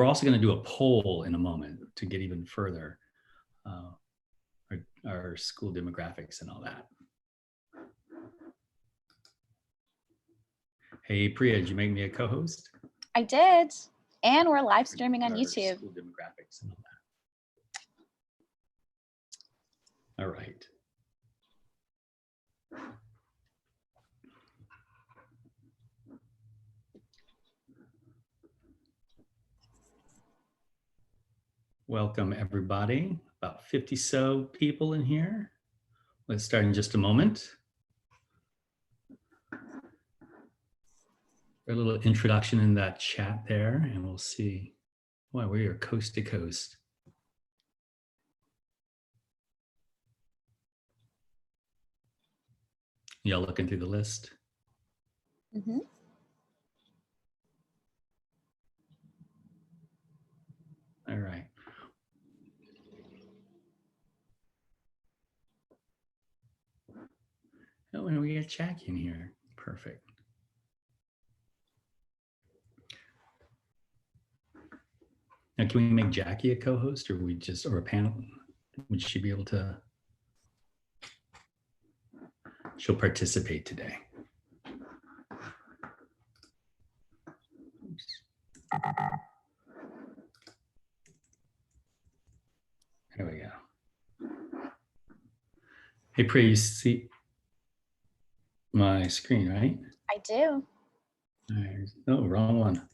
we're also going to do a poll in a moment to get even further our school demographics and all that. Hey, Priya, did you make me a co-host? I did. And we're live streaming on YouTube. School demographics and all that. All right. Welcome, everybody. About 50 so people in here. Let's start in just a moment. A little introduction in that chat there, and we'll see. Wow, we are coast to coast. Y'all looking through the list? Mm-hmm. All right. Oh, and we got Jackie in here. Perfect. Now, can we make Jackie a co-host, or or a panel? Would she be able to? She'll participate today. Oops. There we go. Hey, Priya, you see my screen, right? I do. Oh, wrong one.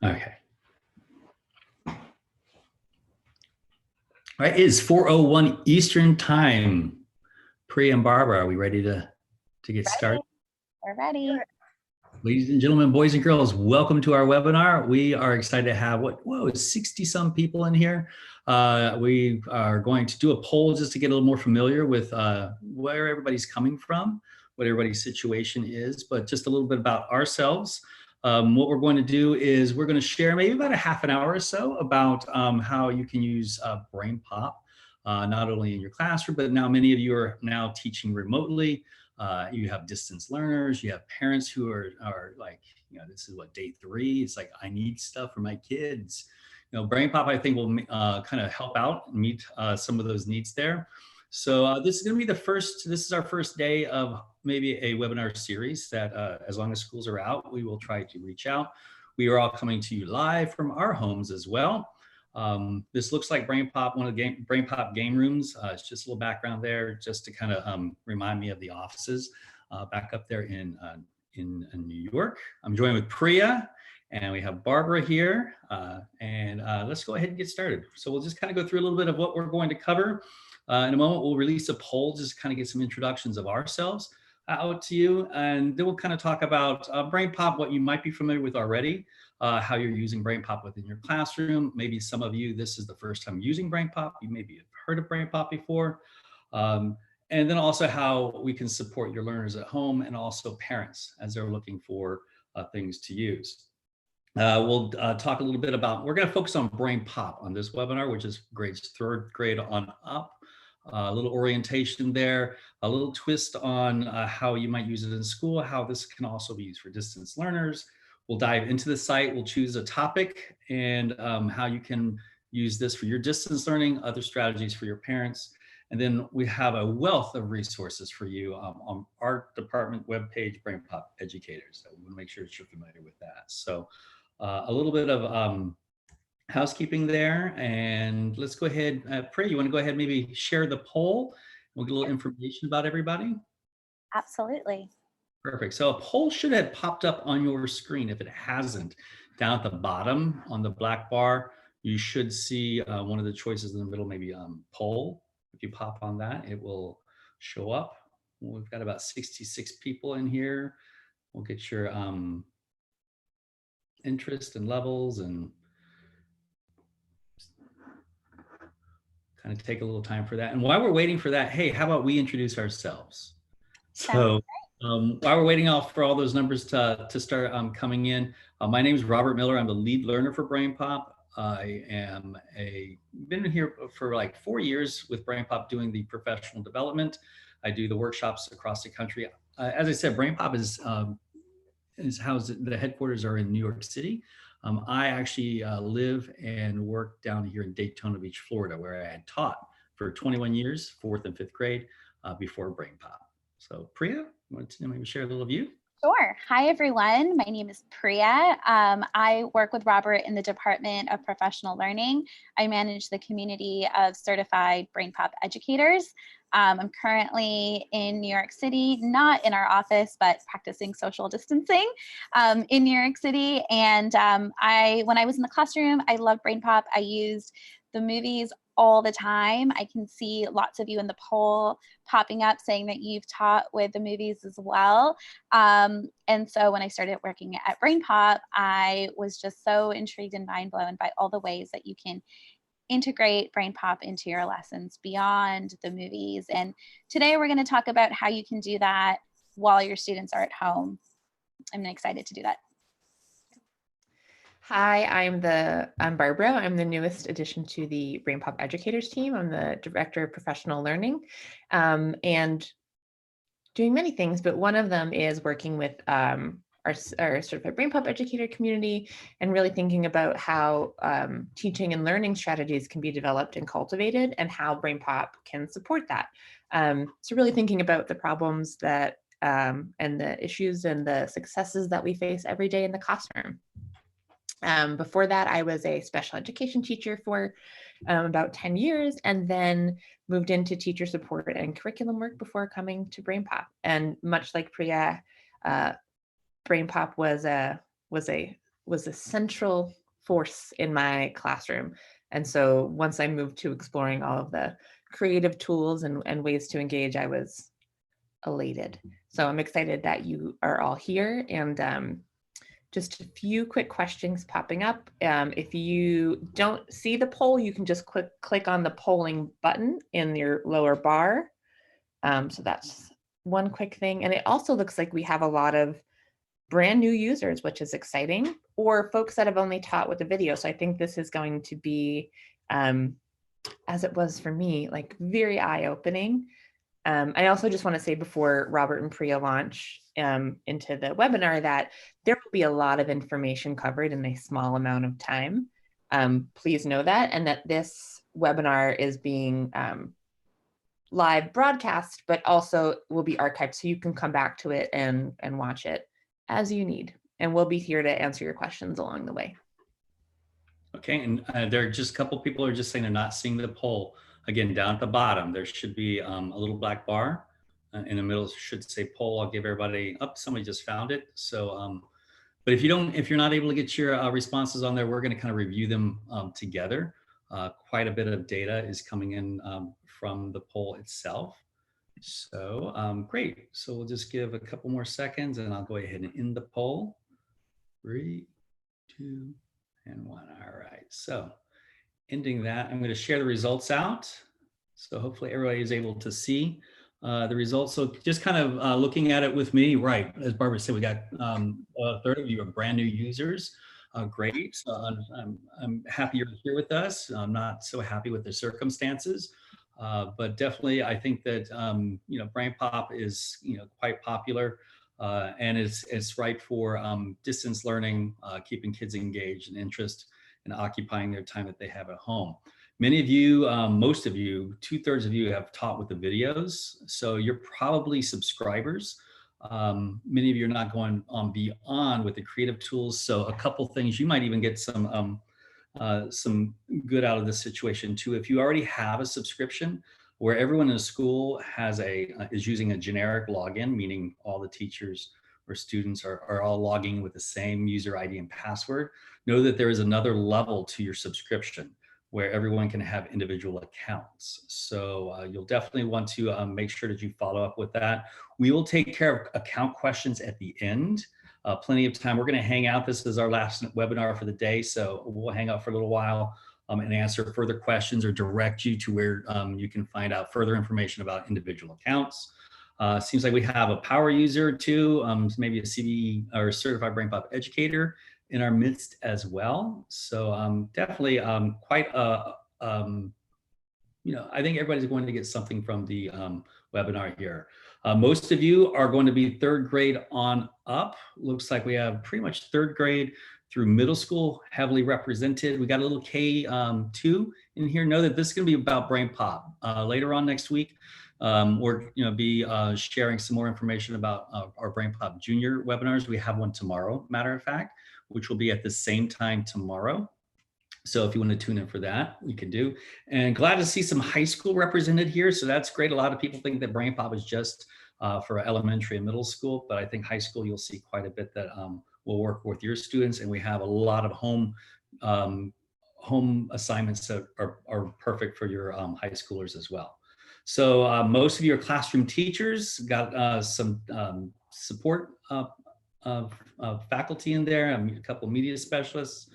Okay. All right, it is 4:01 Eastern time. Priya and Barbara, are we ready to get started? We're ready. Ladies and gentlemen, boys and girls, welcome to our webinar. We are excited to have 60 some people in here. We are going to do a poll just to get a little more familiar with where everybody's coming from, what everybody's situation is, but just a little bit about ourselves. What we're going to do is we're going to share maybe about a half an hour or so about how you can use BrainPOP, not only in your classroom, but now many of you are now teaching remotely. You have distance learners, you have parents who are like, this is what, day 3. It's like, I need stuff for my kids. BrainPOP, I think, will kind of help out and meet some of those needs there. So this is going to be this is our first day of maybe a webinar series that as long as schools are out, we will try to reach out. We are all coming to you live from our homes as well. This looks like BrainPOP, one of the BrainPOP game rooms. It's just a little background there just to kind of remind me of the offices back up there in New York. I'm joined with Priya, and we have Barbara here. Let's go ahead and get started. So we'll just kind of go through a little bit of what we're going to cover. In a moment, we'll release a poll, just kind of get some introductions of ourselves out to you. And then we'll kind of talk about BrainPOP, what you might be familiar with already, how you're using BrainPOP within your classroom. Maybe some of you, this is the first time using BrainPOP. You maybe have heard of BrainPOP before. And then also how we can support your learners at home and also parents as they're looking for things to use. We'll talk a little bit about, we're going to focus on BrainPOP on this webinar, which is grades 3rd grade on up. A little orientation there, a little twist on how you might use it in school, how this can also be used for distance learners. We'll dive into the site, we'll choose a topic and how you can use this for your distance learning, other strategies for your parents. And then we have a wealth of resources for you on our department webpage, BrainPOP Educators. So we want to make sure that you're familiar with that. So a little bit of housekeeping there, and let's go ahead. Priya, you want to go ahead, maybe share the poll? We'll get a little information about everybody. Absolutely. Perfect. So a poll should have popped up on your screen. If it hasn't, down at the bottom on the black bar, you should see one of the choices in the middle, maybe poll. If you pop on that, it will show up. We've got about 66 people in here. We'll get your interest and levels and kind of take a little time for that. And while we're waiting for that, hey, how about we introduce ourselves? So while we're waiting for all those numbers to start coming in, my name is Robert Miller. I'm the lead learner for BrainPOP. I am been here for like 4 years with BrainPOP doing the professional development. I do the workshops across the country. As I said, BrainPOP is housed, the headquarters are in New York City. I actually live and work down here in Daytona Beach, Florida, where I had taught for 21 years, 4th and 5th grade, before BrainPOP. So Priya, want to maybe share a little of you? Sure. Hi, everyone. My name is Priya. I work with Robert in the Department of Professional Learning. I manage the community of certified BrainPOP educators. I'm currently in New York City, not in our office, but practicing social distancing in New York City. And when I was in the classroom, I loved BrainPOP. I used the movies all the time. I can see lots of you in the poll popping up saying that you've taught with the movies as well. And so when I started working at BrainPOP, I was just so intrigued and mind blown by all the ways that you can integrate BrainPOP into your lessons beyond the movies. And today we're going to talk about how you can do that while your students are at home. I'm excited to do that. Hi, I'm Barbara. I'm the newest addition to the BrainPOP educators team. I'm the director of professional learning and doing many things, but one of them is working with our certified BrainPOP educator community and really thinking about how teaching and learning strategies can be developed and cultivated and how BrainPOP can support that. So really thinking about the problems that and the issues and the successes that we face every day in the classroom. Before that, I was a special education teacher for about 10 years and then moved into teacher support and curriculum work before coming to BrainPOP. And much like Priya, BrainPOP was a central force in my classroom. And so once I moved to exploring all of the creative tools and ways to engage, I was elated. So I'm excited that you are all here, and just a few quick questions popping up. If you don't see the poll, you can just click on the polling button in your lower bar. So that's one quick thing. And it also looks like we have a lot of brand new users, which is exciting, or folks that have only taught with a video. So I think this is going to be, as it was for me, like very eye-opening. I also just want to say before Robert and Priya launch into the webinar that there will be a lot of information covered in a small amount of time. Please know that, and that this webinar is being live broadcast, but also will be archived so you can come back to it and watch it as you need. And we'll be here to answer your questions along the way. Okay, and there are just a couple people are just saying they're not seeing the poll. Again, down at the bottom, there should be a little black bar. In the middle should say poll. I'll give everybody up. Somebody just found it. So, but if you're not able to get your responses on there, we're going to kind of review them together. Quite a bit of data is coming in from the poll itself. So great. So we'll just give a couple more seconds, and I'll go ahead and end the poll. 3, 2, and 1. All right. So ending that, I'm going to share the results out. So hopefully everybody is able to see the results. So just kind of looking at it with me, right, as Barbara said, we got a third of you are brand new users. Great. So I'm happy you're here with us. I'm not so happy with the circumstances, but definitely I think that BrainPOP is quite popular, and it's right for distance learning, keeping kids engaged and interest, and occupying their time that they have at home. Many of you, most of you, 2/3 of you have taught with the videos, so you're probably subscribers. Many of you are not going on beyond with the creative tools. So a couple things, you might even get some good out of this situation too. If you already have a subscription where everyone in the school is using a generic login, meaning all the teachers or students are all logging with the same user ID and password, know that there is another level to your subscription where everyone can have individual accounts. So you'll definitely want to make sure that you follow up with that. We will take care of account questions at the end. Plenty of time. We're going to hang out. This is our last webinar for the day, so we'll hang out for a little while and answer further questions or direct you to where you can find out further information about individual accounts. Seems like we have a power user too, maybe a CBE or certified BrainPOP educator in our midst as well. So definitely quite a, I think everybody's going to get something from the webinar here. Most of you are going to be third grade on up. Looks like we have pretty much third grade through middle school heavily represented. We got a little K2 in here. Know that this is going to be about BrainPOP. Later on next week, we're be sharing some more information about our BrainPOP Junior webinars. We have one tomorrow, matter of fact, which will be at the same time tomorrow. So if you want to tune in for that, we can do. And glad to see some high school represented here. So that's great. A lot of people think that BrainPOP is just for elementary and middle school, but I think high school, you'll see quite a bit that will work with your students. And we have a lot of home assignments that are perfect for your high schoolers as well. So most of your classroom teachers got some support faculty in there, a couple of media specialists,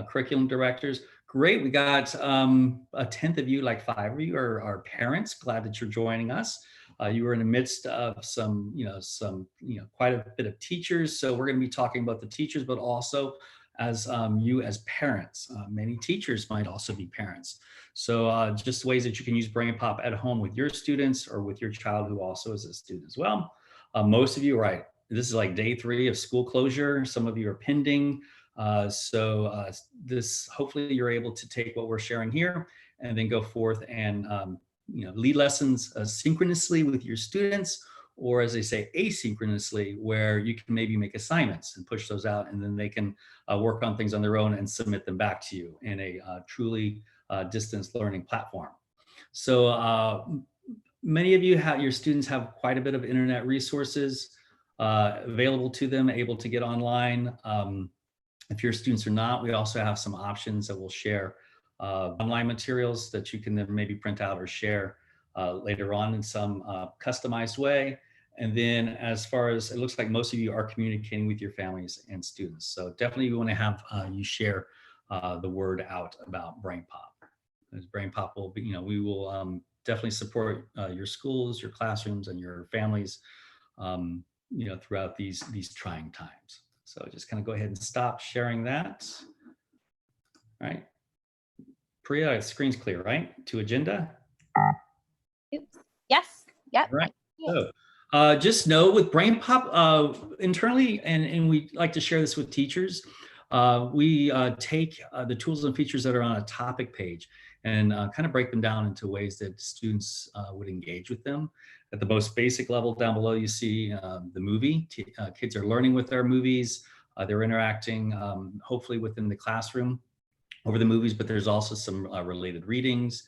curriculum directors. Great. We got a tenth of you, like 5 of you are parents. Glad that you're joining us. You were in the midst of some quite a bit of teachers. So we're going to be talking about the teachers, but also as you as parents. Many teachers might also be parents. So just ways that you can use BrainPOP at home with your students or with your child who also is a student as well. Most of you, right, this is like day 3 of school closure. Some of you are pending. This, hopefully you're able to take what we're sharing here and then go forth and lead lessons synchronously with your students, or as they say, asynchronously, where you can maybe make assignments and push those out, and then they can work on things on their own and submit them back to you in a truly distance learning platform. So many of you your students have quite a bit of internet resources available to them, able to get online. If your students are not, we also have some options that we'll share online materials that you can then maybe print out or share later on in some customized way. And then as far as it looks like most of you are communicating with your families and students. So definitely we want to have you share the word out about BrainPOP. As BrainPOP will be, we will definitely support your schools, your classrooms, and your families, throughout these trying times. So just kind of go ahead and stop sharing that. All right. Priya, screen's clear, right? To agenda? Oops. Yes. Yep. All right. So just know with BrainPOP internally, and we like to share this with teachers, we take the tools and features that are on a topic page and kind of break them down into ways that students would engage with them. At the most basic level down below, you see the movie. Kids are learning with their movies. They're interacting, hopefully within the classroom over the movies, but there's also some related readings.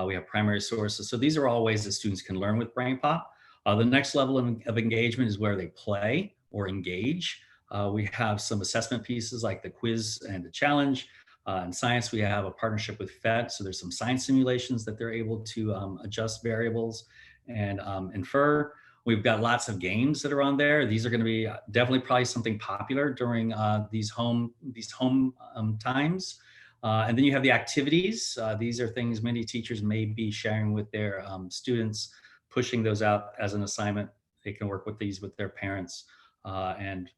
We have primary sources. So these are all ways that students can learn with BrainPOP. The next level of engagement is where they play or engage. We have some assessment pieces like the quiz and the challenge. In science, we have a partnership with PhET. So there's some science simulations that they're able to adjust variables and infer. We've got lots of games that are on there. These are going to be definitely probably something popular during these home times. And then you have the activities. These are things many teachers may be sharing with their students, pushing those out as an assignment. They can work with these with their parents and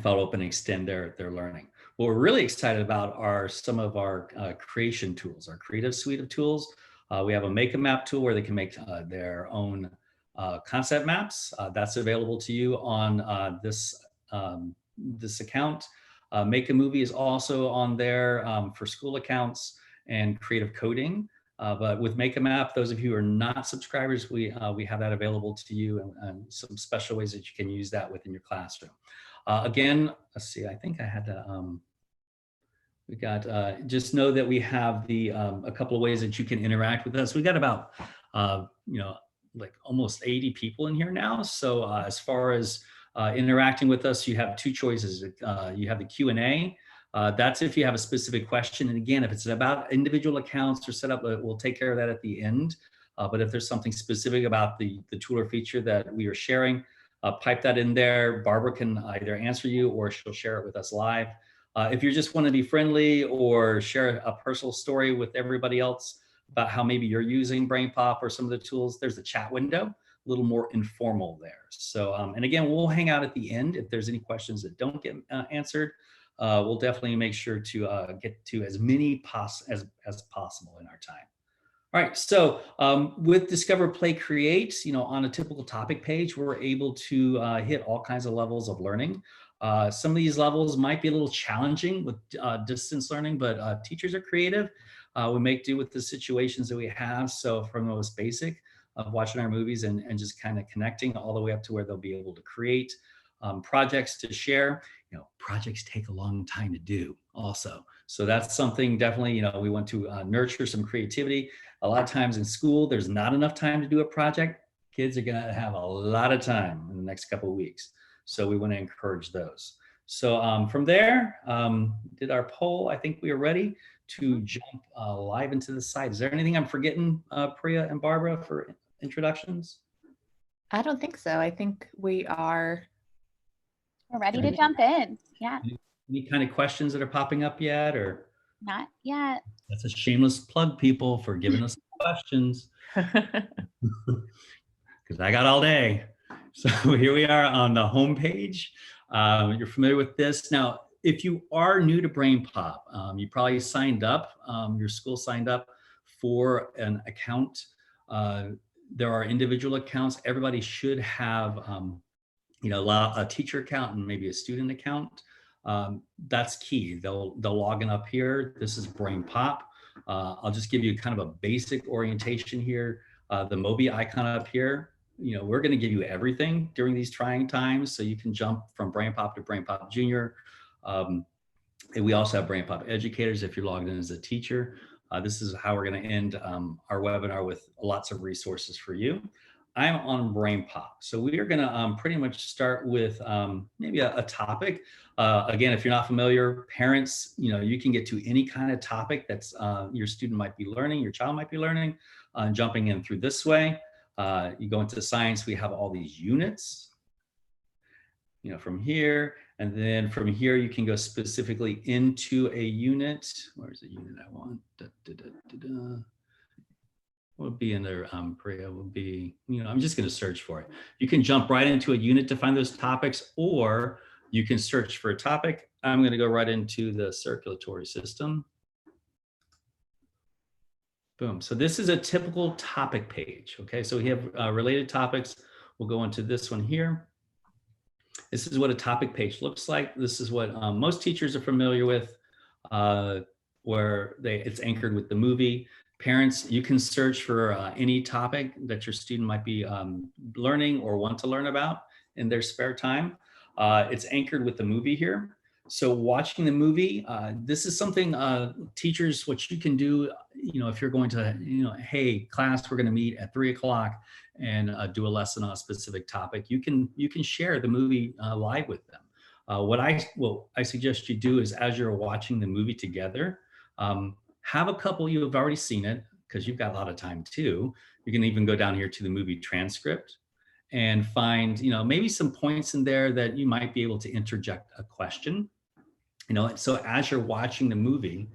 follow up and extend their learning. What we're really excited about are some of our creation tools, our creative suite of tools. We have a Make a Map tool where they can make their own concept maps. That's available to you on this account. Make a Movie is also on there for school accounts and creative coding. But with Make a Map, those of you who are not subscribers, we have that available to you and some special ways that you can use that within your classroom. Again, let's see, I think I had to, we got, just know that we have the, a couple of ways that you can interact with us. We got about, like almost 80 people in here now. So as far as interacting with us, you have 2 choices. You have the Q&A. That's if you have a specific question. And again, if it's about individual accounts or setup, we'll take care of that at the end. But if there's something specific about the tool or feature that we are sharing, pipe that in there. Barbara can either answer you or she'll share it with us live. If you just want to be friendly or share a personal story with everybody else about how maybe you're using BrainPOP or some of the tools, there's a chat window, a little more informal there. So, and again, we'll hang out at the end. If there's any questions that don't get answered, we'll definitely make sure to get to as many as possible in our time. All right, so with Discover, Play, Create, on a typical topic page, we're able to hit all kinds of levels of learning. Some of these levels might be a little challenging with distance learning, but teachers are creative. We make do with the situations that we have. So from the most basic of watching our movies and just kind of connecting all the way up to where they'll be able to create projects to share. Projects take a long time to do also. So that's something definitely, we want to nurture some creativity. A lot of times in school, there's not enough time to do a project. Kids are going to have a lot of time in the next couple of weeks. So we want to encourage those. So from there, did our poll. I think we are ready to jump live into the site. Is there anything I'm forgetting, Priya and Barbara, for introductions? I don't think so. I think we're ready to jump in. Yeah. Any kind of questions that are popping up yet, or? Not yet. That's a shameless plug, people, for giving us questions. Because I got all day. So here we are on the homepage. You're familiar with this. Now, if you are new to BrainPOP, you probably signed up, your school signed up for an account. There are individual accounts. Everybody should have a teacher account and maybe a student account. That's key. They'll log in up here. This is BrainPOP. I'll just give you kind of a basic orientation here. The Mobi icon up here, we're going to give you everything during these trying times. So you can jump from BrainPOP to BrainPOP Junior. And we also have BrainPOP Educators if you're logged in as a teacher. This is how we're going to end our webinar with lots of resources for you. I'm on BrainPOP. So we are going to pretty much start with maybe a topic. Again, if you're not familiar, parents, you can get to any kind of topic that's your student might be learning, your child might be learning, jumping in through this way. You go into science, we have all these units, from here. And then from here, you can go specifically into a unit. Where's the unit I want? What would be in there, Priya, would be, I'm just going to search for it. You can jump right into a unit to find those topics, or you can search for a topic. I'm going to go right into the circulatory system. Boom. So this is a typical topic page. Okay, so we have related topics. We'll go into this one here. This is what a topic page looks like. This is what most teachers are familiar with, where it's anchored with the movie. Parents, you can search for any topic that your student might be learning or want to learn about in their spare time. It's anchored with the movie here. So watching the movie, this is something teachers, what you can do, if you're going to, hey, class, we're going to meet at 3 o'clock and do a lesson on a specific topic. You can share the movie live with them. What I suggest you do is, as you're watching the movie together, have a couple, you've already seen it because you've got a lot of time too. You can even go down here to the movie transcript and find, maybe some points in there that you might be able to interject a question. So as you're watching the movie,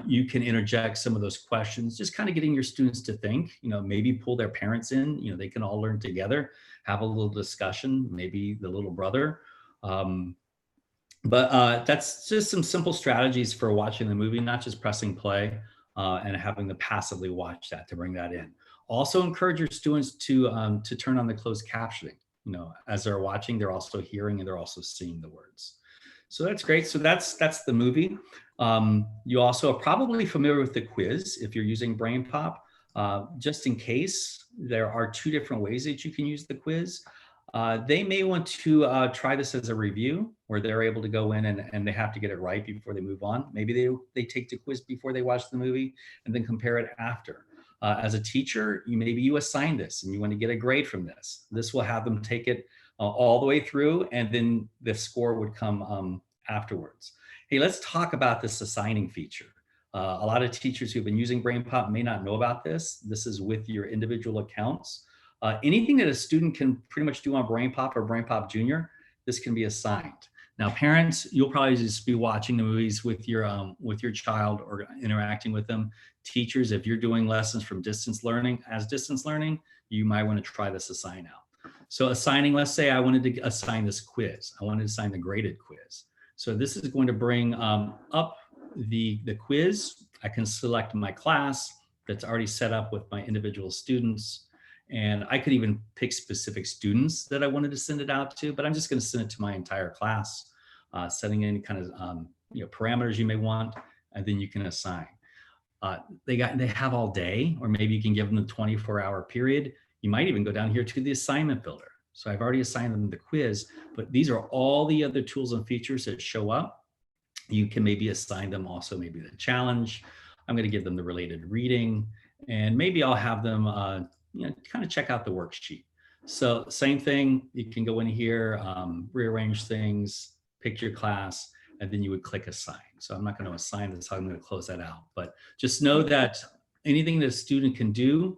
you can interject some of those questions, just kind of getting your students to think, maybe pull their parents in, they can all learn together, have a little discussion, maybe the little brother. But that's just some simple strategies for watching the movie, not just pressing play and having to passively watch that, to bring that in. Also encourage your students to turn on the closed captioning. As they're watching, they're also hearing and they're also seeing the words. So that's great. So that's the movie. You also are probably familiar with the quiz if you're using BrainPOP. Just in case, there are 2 different ways that you can use the quiz. They may want to try this as a review where they're able to go in and they have to get it right before they move on. Maybe they take the quiz before they watch the movie and then compare it after. As a teacher, maybe you assign this and you want to get a grade from this. This will have them take it all the way through, and then the score would come afterwards. Hey, let's talk about this assigning feature. A lot of teachers who've been using BrainPOP may not know about this. This is with your individual accounts. Anything that a student can pretty much do on BrainPOP or BrainPOP Junior, this can be assigned. Now, parents, you'll probably just be watching the movies with your child or interacting with them. Teachers, if you're doing lessons from distance learning, you might want to try this assign out. So assigning, let's say I wanted to assign this quiz. I wanted to assign the graded quiz. So this is going to bring up the quiz. I can select my class. that's already set up with my individual students. And I could even pick specific students that I wanted to send it out to, but I'm just going to send it to my entire class, setting any kind of parameters you may want, and then you can assign. They have all day, or maybe you can give them the 24-hour period. You might even go down here to the assignment builder. So I've already assigned them the quiz, but these are all the other tools and features that show up. You can maybe assign them also maybe the challenge. I'm going to give them the related reading, and maybe I'll have them kind of check out the worksheet. So same thing, you can go in here, rearrange things, pick your class, and then you would click assign. So I'm not going to assign this, I'm going to close that out. But just know that anything that a student can do,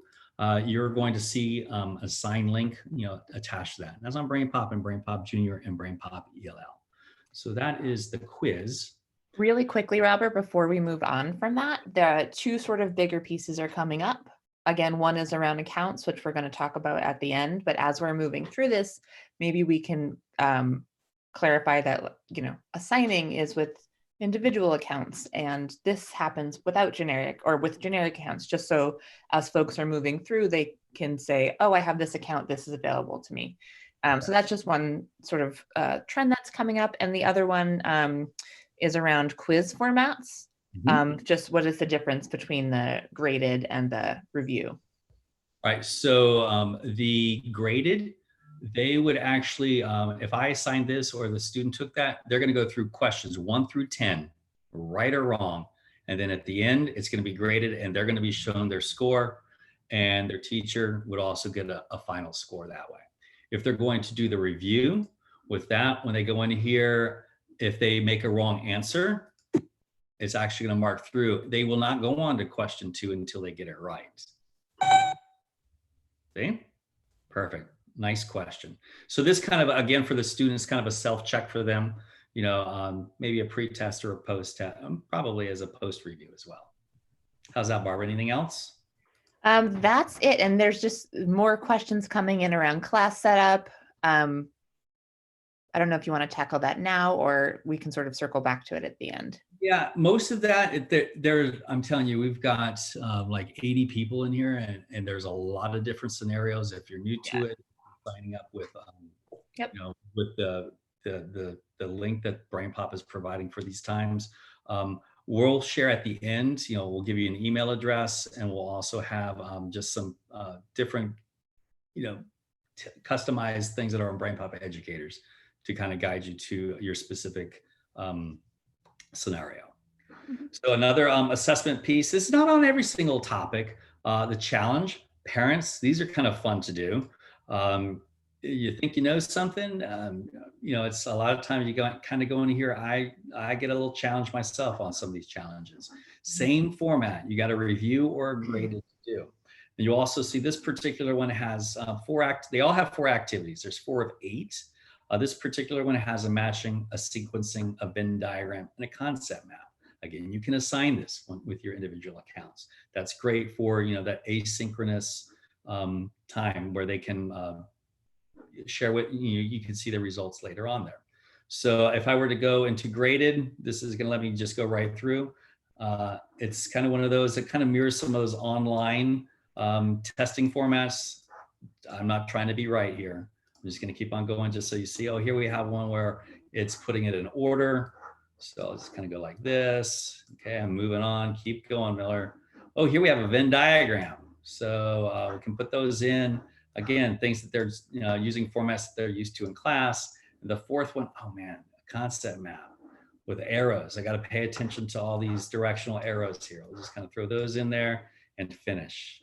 you're going to see a assign link attached to that. And that's on BrainPOP and BrainPOP Junior and BrainPOP ELL. So that is the quiz. Really quickly, Robert, before we move on from that, the two sort of bigger pieces are coming up. Again, one is around accounts, which we're going to talk about at the end. But as we're moving through this, maybe we can clarify that, assigning is with individual accounts, and this happens without generic or with generic accounts, just so as folks are moving through, they can say, oh, I have this account, this is available to me. So that's just one sort of trend that's coming up. And the other one is around quiz formats. Just what is the difference between the graded and the review? Right, so the graded, they would actually, if I assigned this or the student took that, they're going to go through questions 1 through 10, right or wrong. And then at the end, it's going to be graded and they're going to be shown their score, and their teacher would also get a final score that way. If they're going to do the review with that, when they go in here, if they make a wrong answer, it's actually going to mark through. They will not go on to question 2 until they get it right. See? Perfect. Nice question. So this kind of, again, for the students, kind of a self-check for them, maybe a pre-test or a post-test, probably as a post-review as well. How's that, Barbara? Anything else? That's it. And there's just more questions coming in around class setup. I don't know if you want to tackle that now, or we can sort of circle back to it at the end. Yeah, most of that, I'm telling you, we've got like 80 people in here, and there's a lot of different scenarios. If you're new to it, signing up with, with the link that BrainPOP is providing for these times. We'll share at the end, we'll give you an email address, and we'll also have just some different, customized things that are on BrainPOP educators to kind of guide you to your specific scenario. So another assessment piece, this is not on every single topic. The challenge, parents, these are kind of fun to do. You think you know something, it's a lot of times you kind of go in here. I get a little challenge myself on some of these challenges. Same format, you got a review or a graded to do. And you also see this particular one has they all have 4 activities. There's 4 of 8. This particular one has a matching, a sequencing, a Venn diagram, and a concept map. Again, you can assign this one with your individual accounts. That's great for that asynchronous time where they can share what you can see the results later on there. So if I were to go into graded, this is going to let me just go right through. It's kind of one of those that kind of mirrors some of those online testing formats. I'm not trying to be right here. I'm just going to keep on going just so you see. Oh, here we have one where it's putting it in order. So I'll just kind of go like this. Okay, I'm moving on. Keep going, Miller. Oh, here we have a Venn diagram. So we can put those in. Again, things that they're using formats that they're used to in class. And the 4th one, oh man, a concept map with arrows. I got to pay attention to all these directional arrows here. We'll just kind of throw those in there and finish.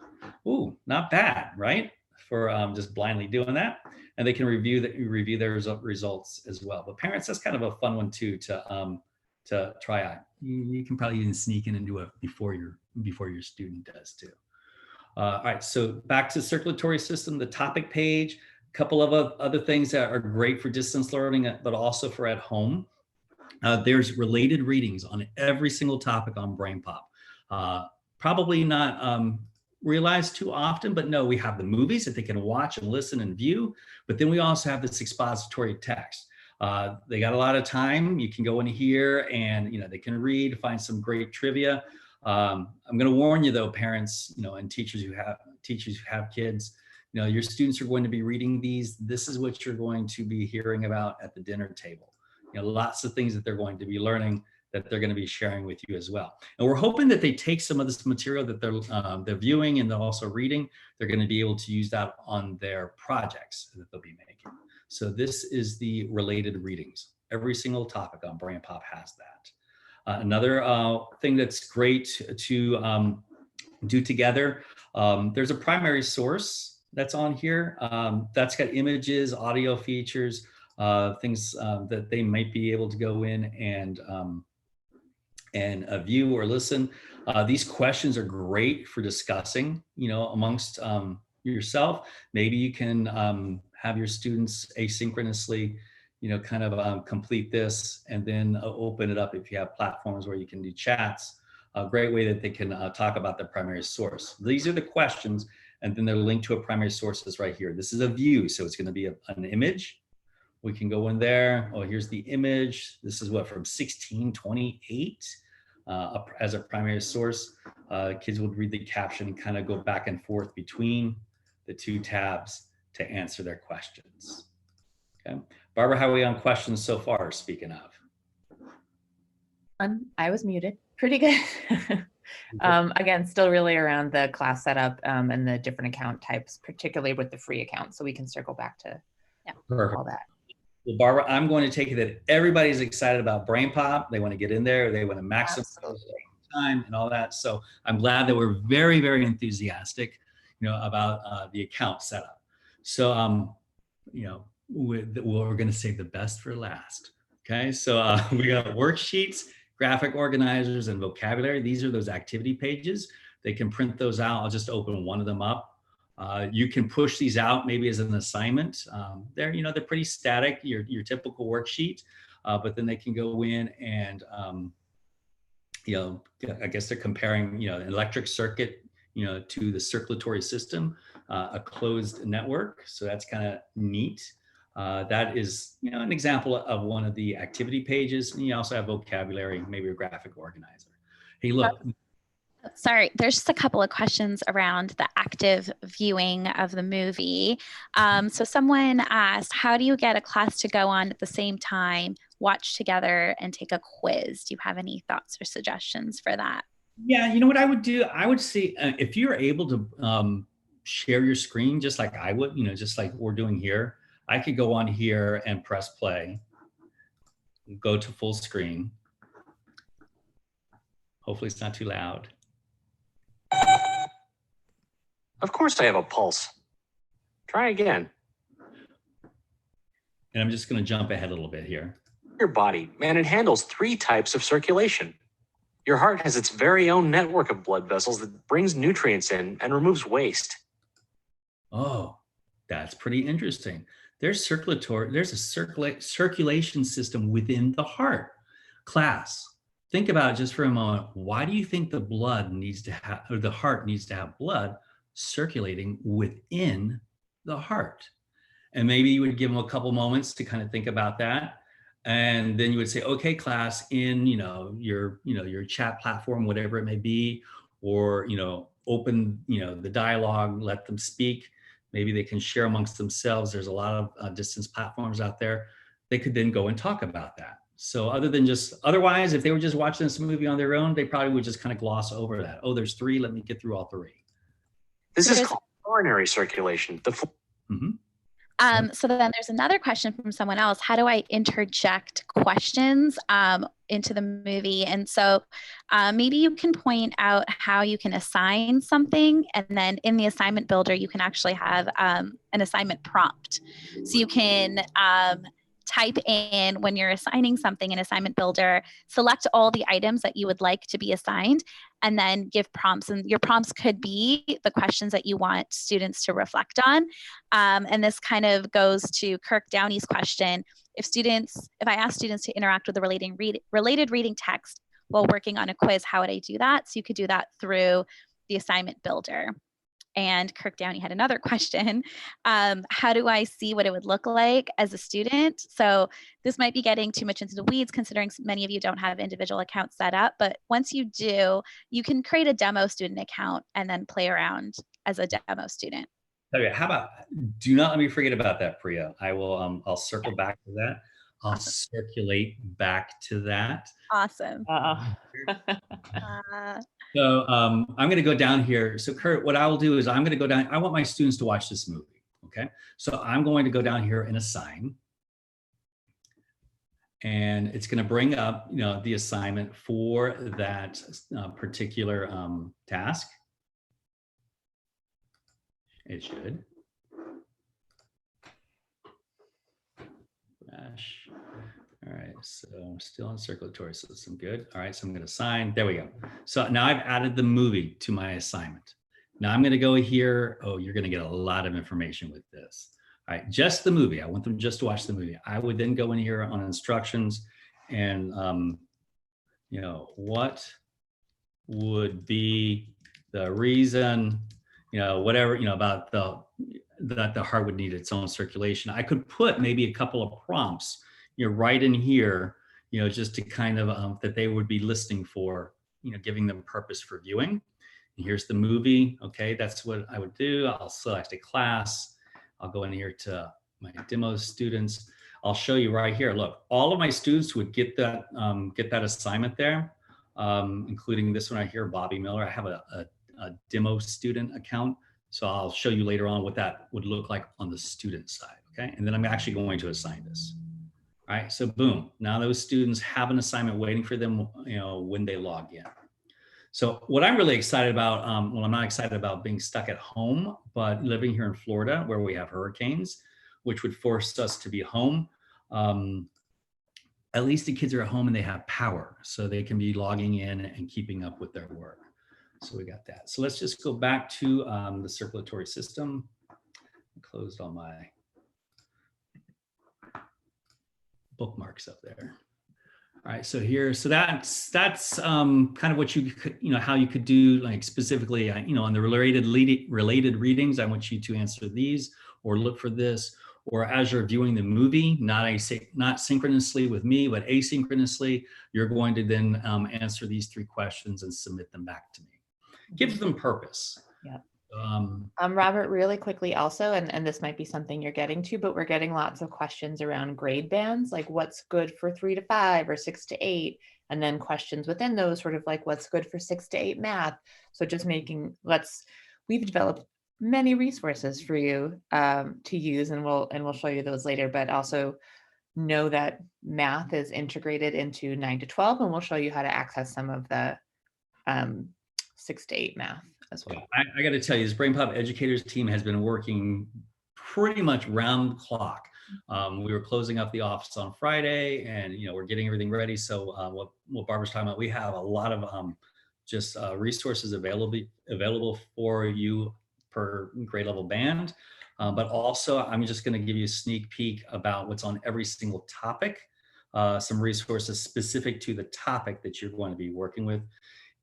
Ooh, not bad, right? For just blindly doing that. And they can review their results as well. But parents, that's kind of a fun one too to try out. You can probably even sneak in and do it before your student does too. All right, so back to circulatory system, the topic page, a couple of other things that are great for distance learning, but also for at home. There's related readings on every single topic on BrainPOP. Probably not realized too often, but no, we have the movies that they can watch and listen and view, but then we also have this expository text. They got a lot of time. You can go in here and they can read, find some great trivia. I'm going to warn you though, parents, and teachers who have kids, your students are going to be reading these. This is what you're going to be hearing about at the dinner table. Lots of things that they're going to be learning that they're going to be sharing with you as well. And we're hoping that they take some of this material that they're viewing and they're also reading. They're going to be able to use that on their projects that they'll be making. So this is the related readings. Every single topic on BrainPOP has that. Another thing that's great to do together, there's a primary source that's on here. That's got images, audio features, things that they might be able to go in and view or listen. These questions are great for discussing, amongst yourself. Maybe you can have your students asynchronously, kind of complete this and then open it up if you have platforms where you can do chats. A great way that they can talk about the primary source. These are the questions, and then they're linked to a primary sources right here. This is a view, so it's going to be an image. We can go in there. Oh, here's the image. This is what, from 1628 as a primary source. Kids would read the caption and kind of go back and forth between the two tabs to answer their questions. Okay, Barbara, how are we on questions so far, speaking of? I was muted. Pretty good. Again, still really around the class setup and the different account types, particularly with the free account. So we can circle back to all that. Well, Barbara, I'm going to take it that everybody's excited about BrainPOP. They want to get in there. They want to maximize time and all that. So I'm glad that we're very, very enthusiastic, about the account setup. So, we're going to save the best for last. Okay. So we got worksheets, graphic organizers, and vocabulary. These are those activity pages. They can print those out. I'll just open one of them up. You can push these out maybe as an assignment. They're pretty static, your typical worksheet, but then they can go in and, I guess they're comparing, an electric circuit, to the circulatory system, a closed network. So that's kind of neat. That is, an example of one of the activity pages. And you also have vocabulary, maybe a graphic organizer. Hey, look. Sorry, there's just a couple of questions around the active viewing of the movie. So someone asked, how do you get a class to go on at the same time, watch together, and take a quiz? Do you have any thoughts or suggestions for that? Yeah, what I would do, I would say if you're able to share your screen, just like I would, just like we're doing here, I could go on here and press play, go to full screen. Hopefully it's not too loud. Of course I have a pulse. Try again. And I'm just going to jump ahead a little bit here. Your body, man, it handles 3 types of circulation. Your heart has its very own network of blood vessels that brings nutrients in and removes waste. Oh, that's pretty interesting. There's a circulation system within the heart. Class, think about it just for a moment. Why do you think the heart needs to have blood circulating within the heart? And maybe you would give them a couple moments to kind of think about that. And then you would say, okay, class, in your chat platform, whatever it may be, or open the dialogue, let them speak. Maybe they can share amongst themselves. There's a lot of distance platforms out there. They could then go and talk about that. So otherwise, if they were just watching this movie on their own, they probably would just kind of gloss over that. Oh, there's 3. Let me get through all 3. This is called coronary circulation. So then there's another question from someone else. How do I interject questions into the movie? And so maybe you can point out how you can assign something. And then in the assignment builder, you can actually have an assignment prompt. So you can type in, when you're assigning something in assignment builder, select all the items that you would like to be assigned, and then give prompts. And your prompts could be the questions that you want students to reflect on. And this kind of goes to Kirk Downey's question. If I ask students to interact with the related reading text while working on a quiz, how would I do that? So you could do that through the assignment builder. And Kirk Downey had another question. How do I see what it would look like as a student? So this might be getting too much into the weeds, considering many of you don't have individual accounts set up. But once you do, you can create a demo student account and then play around as a demo student. Okay, how about, do not let me forget about that, Priya. I will, I'll circle back to that. I'll circulate back to that. Awesome. So I'm going to go down here. So Kurt, what I will do is I'm going to go down. I want my students to watch this movie. Okay. So I'm going to go down here and assign. And it's going to bring up, you know, the assignment for that particular task. It should. Flash. All right, so I'm still in circulatory system. Good. All right, so I'm going to assign. There we go. So now I've added the movie to my assignment. Now I'm going to go here. Oh, you're going to get a lot of information with this. All right, just the movie. I want them just to watch the movie. I would then go in here on instructions and, you know, what would be the reason, you know, whatever, you know, about that the heart would need its own circulation. I could put maybe a couple of prompts, you know, right in here, you know, just to kind of that they would be listening for, you know, giving them purpose for viewing. And here's the movie. Okay, that's what I would do. I'll select a class. I'll go in here to my demo students. I'll show you right here. Look, all of my students would get that assignment there, including this one right here, Bobby Miller. I have a demo student account. So I'll show you later on what that would look like on the student side. Okay, and then I'm actually going to assign this. All right, so boom, now those students have an assignment waiting for them, you know, when they log in. So what I'm really excited about, well, I'm not excited about being stuck at home, but living here in Florida where we have hurricanes, which would force us to be home. At least the kids are at home and they have power, so they can be logging in and keeping up with their work. So we got that. So let's just go back to the circulatory system. I closed all my bookmarks up there. All right, so here, so that's kind of what you could, you know, how you could do, like specifically, you know, on the related readings. I want you to answer these or look for this, or as you're viewing the movie, not synchronously with me, but asynchronously, you're going to then answer these 3 questions and submit them back to me. Gives them purpose. Yeah. Robert, really quickly also, and this might be something you're getting to, but we're getting lots of questions around grade bands, like what's good for 3 to 5 or 6 to 8, and then questions within those sort of like what's good for 6 to 8 math. So just making, we've developed many resources for you to use, and we'll show you those later, but also know that math is integrated into 9 to 12, and we'll show you how to access some of the 6 to 8 math as well. I got to tell you, this BrainPOP Educators team has been working pretty much round the clock. We were closing up the office on Friday, and you know, we're getting everything ready. So what Barbara's talking about, we have a lot of just resources available for you per grade level band. But also, I'm just going to give you a sneak peek about what's on every single topic, some resources specific to the topic that you're going to be working with,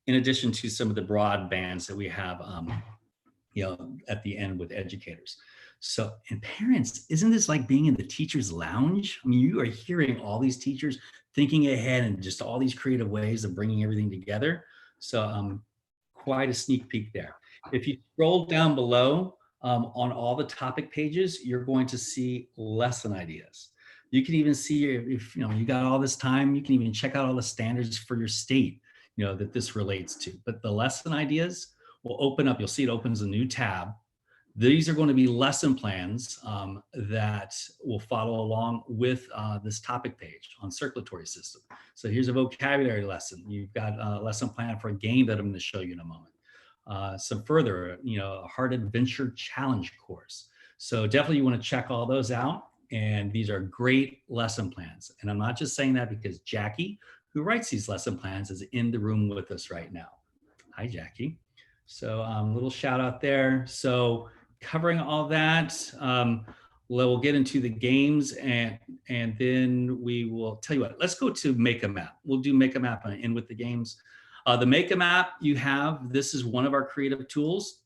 in addition to some of the broad bands that we have, you know, at the end with educators. So, and parents, isn't this like being in the teacher's lounge? I mean, you are hearing all these teachers thinking ahead and just all these creative ways of bringing everything together. So quite a sneak peek there. If you scroll down below on all the topic pages, you're going to see lesson ideas. You can even see if you know, you got all this time, you can even check out all the standards for your state, you know, that this relates to. But the lesson ideas will open up. You'll see it opens a new tab. These are going to be lesson plans that will follow along with this topic page on circulatory system. So here's a vocabulary lesson. You've got a lesson plan for a game that I'm going to show you in a moment. Some further, you know, a Heart Adventure Challenge course. So definitely you want to check all those out. And these are great lesson plans. And I'm not just saying that because Jackie, who writes these lesson plans, is in the room with us right now. Hi, Jackie. So little shout out there. So covering all that, we'll get into the games and then we will tell you what, let's go to Make a Map. We'll do Make a Map and end with the games. The Make a Map you have, this is one of our creative tools.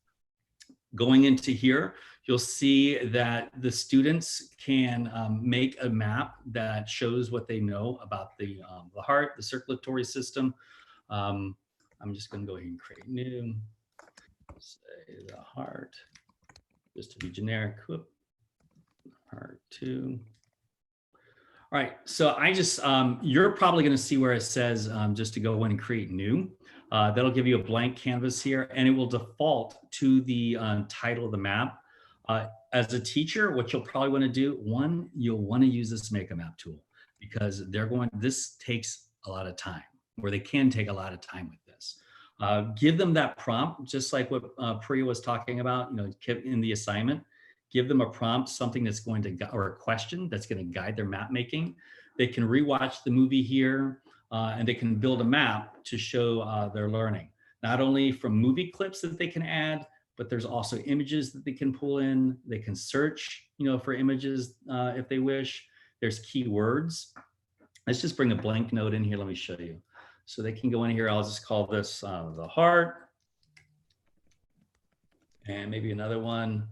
Going into here, you'll see that the students can make a map that shows what they know about the heart, the circulatory system. I'm just going to go ahead and create new, say the heart, just to be generic. Whoop. Heart 2. All right, so I just, you're probably going to see where it says just to go in and create new. That'll give you a blank canvas here, and it will default to the title of the map. As a teacher, what you'll probably want to do, one, you'll want to use this Make a Map tool, because this takes a lot of time, or they can take a lot of time with this. Give them that prompt, just like what Priya was talking about, in the assignment. Give them a prompt, something that's going to, or a question that's going to guide their map making. They can rewatch the movie here, and they can build a map to show their learning. Not only from movie clips that they can add, but there's also images that they can pull in. They can search, for images if they wish. There's keywords. Let's just bring a blank note in here. Let me show you. So they can go in here. I'll just call this the heart. And maybe another one.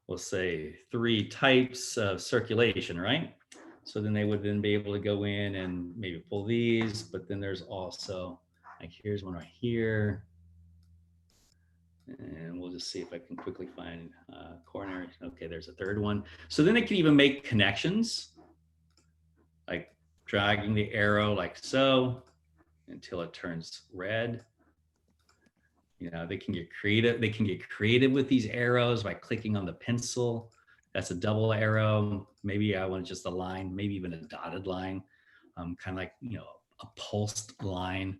We'll say 3 types of circulation, right? So then they would then be able to go in and maybe pull these, but then there's also, like, here's one right here. And we'll just see if I can quickly find coronary. Okay, there's a third one. So then they can even make connections, like dragging the arrow like so until it turns red. They can get creative. They can get creative with these arrows by clicking on the pencil. That's a double arrow. Maybe I want just a line, maybe even a dotted line, kind of like, a pulsed line.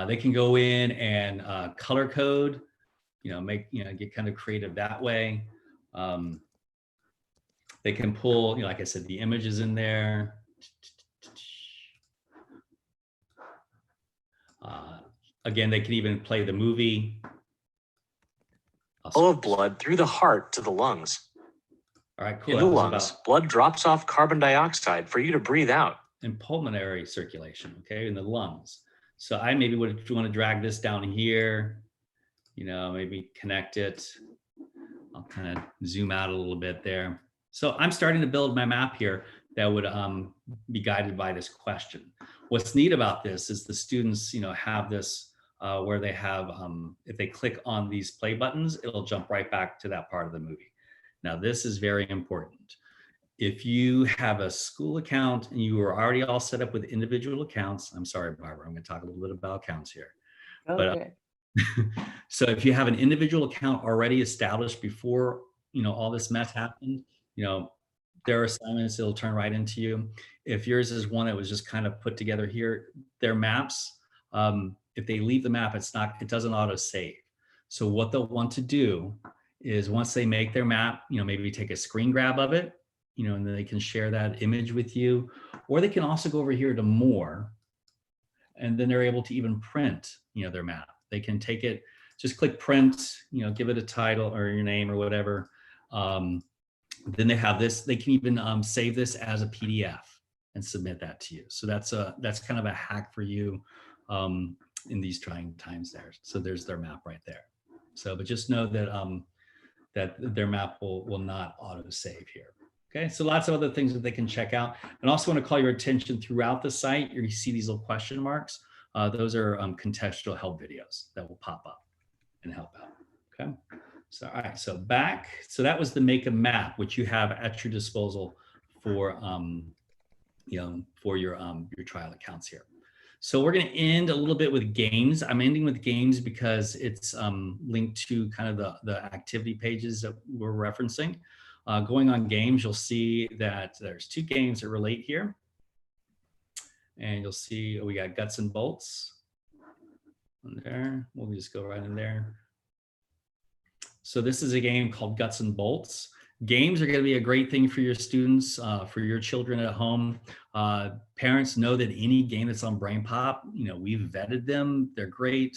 They can go in and color code, get kind of creative that way. They can pull, like I said, the images in there. Again, they can even play the movie. Flow of blood through the heart to the lungs. All right, cool. In the lungs, blood drops off carbon dioxide for you to breathe out. In pulmonary circulation, okay, in the lungs. So I maybe would want to drag this down here, maybe connect it. I'll kind of zoom out a little bit there. So I'm starting to build my map here that would be guided by this question. What's neat about this is the students, have this where they have, if they click on these play buttons, it'll jump right back to that part of the movie. Now, this is very important. If you have a school account and you are already all set up with individual accounts, I'm sorry, Barbara, I'm going to talk a little bit about accounts here. Okay. So if you have an individual account already established before, all this mess happened, there are assignments that'll turn right into you. If yours is one that was just kind of put together here, their maps, if they leave the map, it doesn't auto save. So what they'll want to do is once they make their map, maybe take a screen grab of it, and then they can share that image with you, or they can also go over here to more, and then they're able to even print, their map. They can take it, just click print, give it a title or your name or whatever. Then they have this, they can even save this as a PDF and submit that to you. So that's kind of a hack for you in these trying times there. So there's their map right there. So, but just know that that their map will not auto save here. Okay, so lots of other things that they can check out. And also want to call your attention throughout the site, you see these little question marks. Those are contextual help videos that will pop up and help out. Okay, so all right, so back. So that was the Make a Map, which you have at your disposal for for your trial accounts here. So we're going to end a little bit with games. I'm ending with games because it's linked to kind of the activity pages that we're referencing. Going on games, you'll see that there's 2 games that relate here. And you'll see we got Guts and Bolts in there. We'll just go right in there. So this is a game called Guts and Bolts. Games are going to be a great thing for your students, for your children at home. Parents know that any game that's on BrainPOP, we've vetted them. They're great.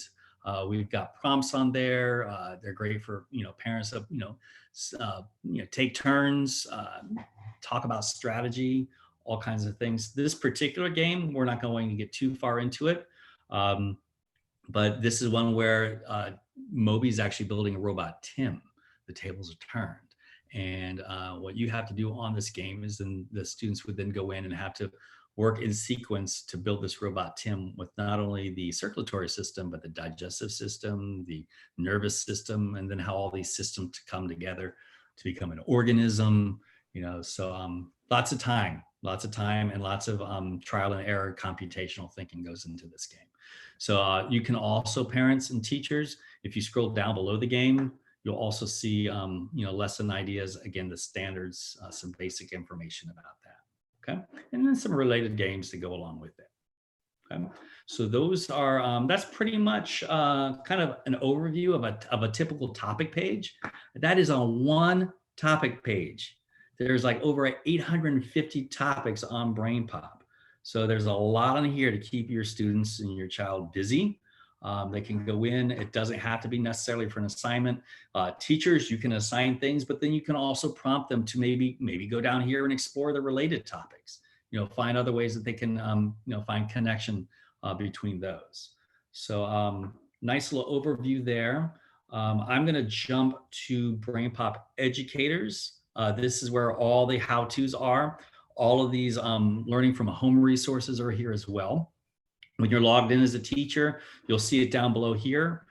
We've got prompts on there. They're great for parents to take turns, talk about strategy, all kinds of things. This particular game, we're not going to get too far into it. But this is one where Moby is actually building a robot, Tim. The tables are turned. And what you have to do on this game is then the students would then go in and have to work in sequence to build this robot, Tim, with not only the circulatory system, but the digestive system, the nervous system, and then how all these systems come together to become an organism, so lots of time and lots of trial and error computational thinking goes into this game. So you can also, parents and teachers, if you scroll down below the game, you'll also see, lesson ideas, again, the standards, some basic information about that, okay? And then some related games to go along with it, okay? So those are, that's pretty much kind of an overview of a typical topic page. That is on one topic page. There's like over 850 topics on BrainPOP. So there's a lot on here to keep your students and your child busy. They can go in. It doesn't have to be necessarily for an assignment. Teachers, you can assign things, but then you can also prompt them to maybe go down here and explore the related topics. Find other ways that they can find connection between those. So nice little overview there. I'm going to jump to BrainPOP Educators. This is where all the how-tos are. All of these learning from home resources are here as well. When you're logged in as a teacher, you'll see it down below here.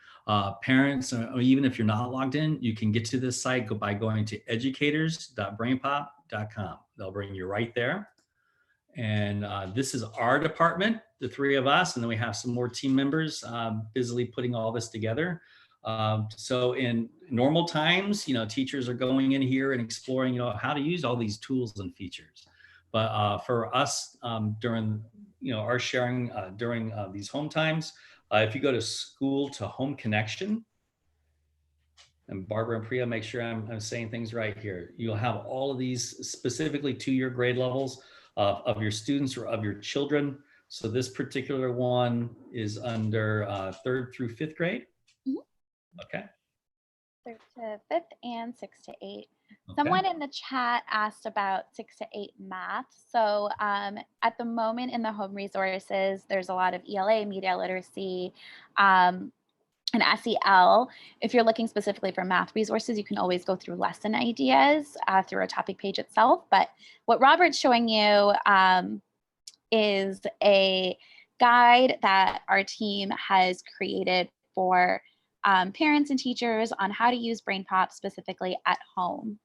Parents, or even if you're not logged in, you can get to this site by going to educators.brainpop.com. They'll bring you right there. And this is our department, the three of us, and then we have some more team members busily putting all this together. So in normal times, teachers are going in here and exploring, how to use all these tools and features. But for us, during our sharing during these home times, if you go to school to home connection, and Barbara and Priya, make sure I'm saying things right here. You'll have all of these specifically to your grade levels of your students or of your children. So this particular one is under 3rd through 5th grade. Mm-hmm. Okay. 3rd to 5th and 6 to 8. Okay. Someone in the chat asked about 6 to 8 math. So at the moment in the home resources, there's a lot of ELA, media literacy, and SEL. If you're looking specifically for math resources, you can always go through lesson ideas through a topic page itself. But what Robert's showing you is a guide that our team has created for parents and teachers on how to use BrainPOP specifically at home.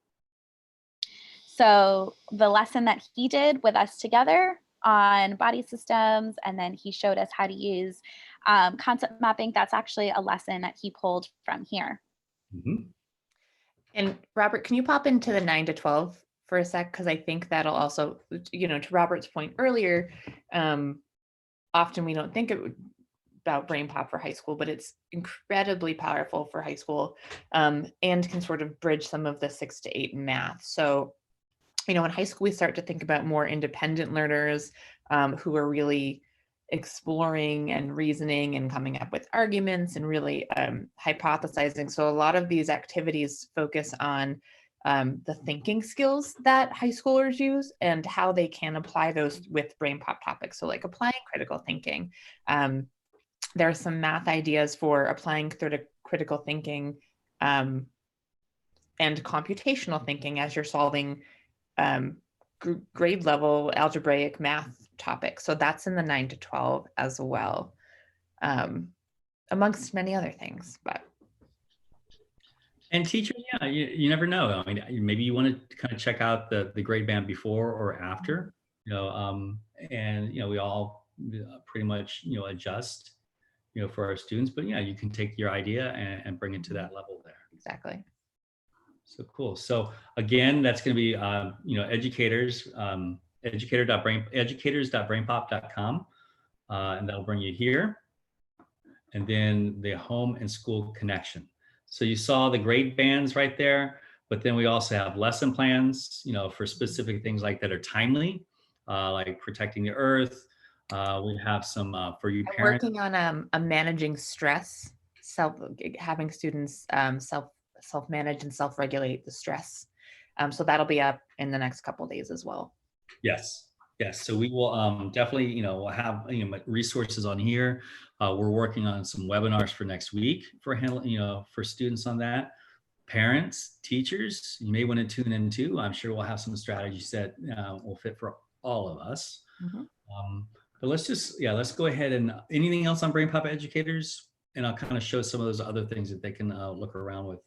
So the lesson that he did with us together on body systems, and then he showed us how to use concept mapping, that's actually a lesson that he pulled from here. Mm-hmm. And Robert, can you pop into the 9 to 12 for a sec? Because I think that'll also, to Robert's point earlier, often we don't think about BrainPOP for high school, but it's incredibly powerful for high school and can sort of bridge some of the 6 to 8 math. So, in high school, we start to think about more independent learners who are really exploring and reasoning and coming up with arguments and really hypothesizing. So a lot of these activities focus on the thinking skills that high schoolers use and how they can apply those with BrainPOP topics. So like applying critical thinking. There are some math ideas for applying critical thinking and computational thinking as you're solving grade level algebraic math topics. So that's in the 9 to 12 as well, amongst many other things. And teachers, yeah, you never know. I mean, maybe you want to kind of check out the grade band before or after, and we all pretty much adjust, for our students. But yeah, you can take your idea and bring it to that level there. Exactly. So cool. So again, that's going to be educators, educators.brainpop.com, and that'll bring you here. And then the home and school connection. So you saw the grade bands right there, but then we also have lesson plans, for specific things like that are timely, like protecting the earth. We have some for you parents. I'm working on managing stress, having students self-manage and self-regulate the stress. So that'll be up in the next couple of days as well. Yes. Yes, so we will definitely, we'll have resources on here. We're working on some webinars for next week for handling, for students on that. Parents, teachers, you may want to tune in too. I'm sure we'll have some strategies that will fit for all of us. Mhm. But let's go ahead and anything else on BrainPOP educators, and I'll kind of show some of those other things that they can look around with.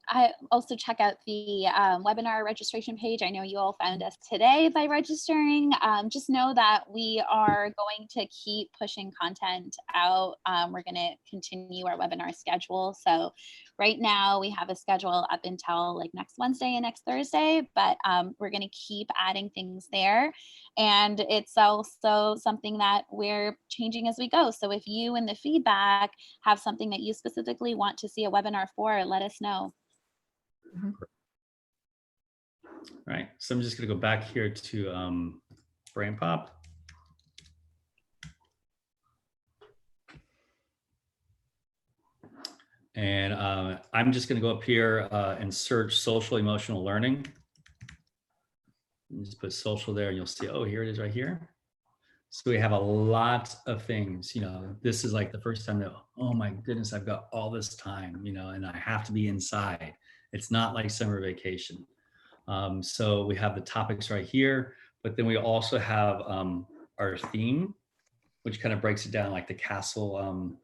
I also check out the webinar registration page. I know you all found us today by registering. Just know that we are going to keep pushing content out. We're going to continue our webinar schedule. So right now we have a schedule up until like next Wednesday and next Thursday, but we're going to keep adding things there. And it's also something that we're changing as we go. So if you in the feedback have something that you specifically want to see a webinar for, let us know. Right, so I'm just going to go back here to BrainPOP. And I'm just going to go up here and search social emotional learning. And just put social there and you'll see, oh, here it is right here. So we have a lot of things, this is like the first time that, oh my goodness, I've got all this time, and I have to be inside. It's not like summer vacation. So we have the topics right here, but then we also have our theme, which kind of breaks it down like the castle,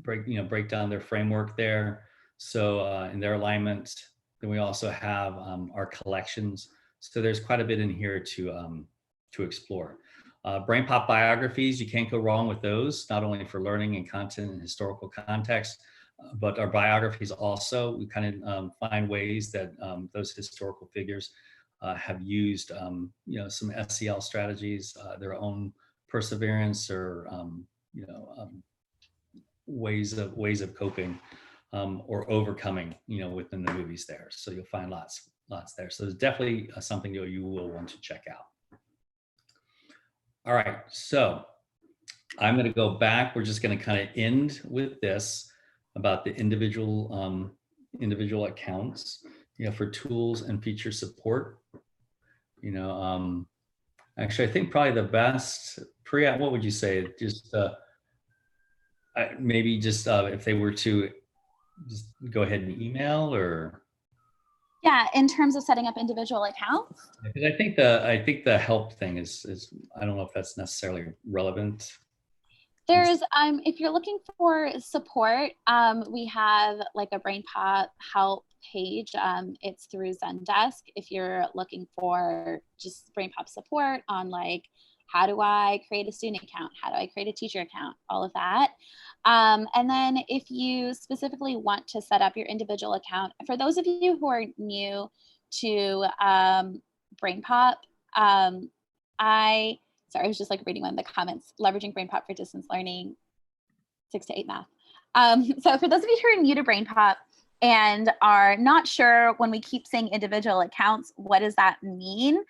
break down their framework there. So in their alignment, then we also have our collections. So there's quite a bit in here to explore. BrainPOP biographies, you can't go wrong with those, not only for learning and content and historical context, but our biographies also, we kind of find ways that those historical figures have used, some SEL strategies, their own perseverance or, ways of coping or overcoming, within the movies there. So you'll find lots there. So there's definitely something that you will want to check out. All right, so I'm going to go back. We're just going to kind of end with this about the individual accounts, for tools and feature support. Actually, I think probably the best, Priya, what would you say? Just maybe just if they were to just go ahead and email or. Yeah, in terms of setting up individual accounts. Because I think the help thing is I don't know if that's necessarily relevant. There's if you're looking for support, we have like a BrainPOP help page. It's through Zendesk. If you're looking for just BrainPOP support on like, how do I create a student account? How do I create a teacher account? All of that. And then if you specifically want to set up your individual account, for those of you who are new to BrainPOP, sorry, I was just like reading one of the comments, leveraging BrainPOP for distance learning, 6 to 8 math. So for those of you who are new to BrainPOP and are not sure when we keep saying individual accounts, what does that mean?